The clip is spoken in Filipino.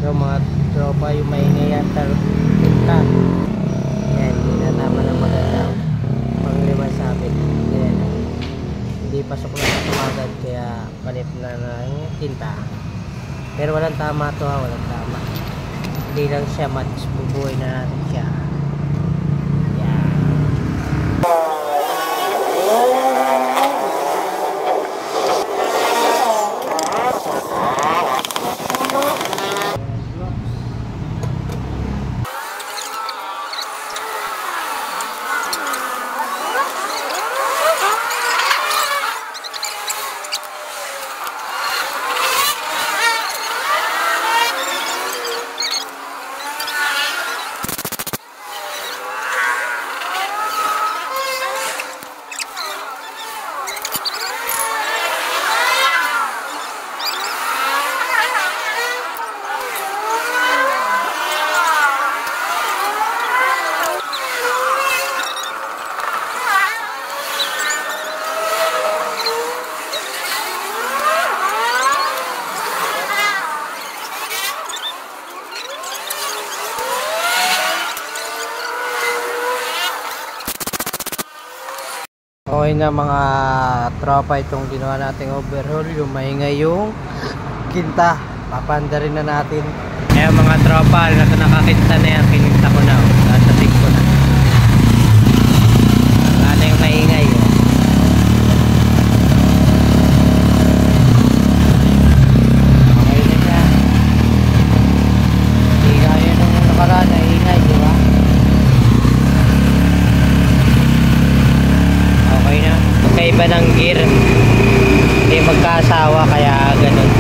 Yung mga tropa yung maingay yan talita. Yan, hindi na tama ng maganda. Panglima sabit. Yan. Hindi pasok na sa tumagan kaya palit na ng tinta. Pero walang tama to ha, walang tama. Hindi lang siya match, bubuhay na natin siya. Yan. Okay na mga tropa, itong ginawa nating overhaul, yung maingay yung kinta, papanda rin na natin. Kaya mga tropa, nakakinta na yan, kininta ko na, tatasig ko na. Wala na yung maingay. Okay na siya. Hindi kaya nung nakaraan na ingay, di ba? Okay na. Magkaiba ng gear, hindi magkasawa kaya ganun.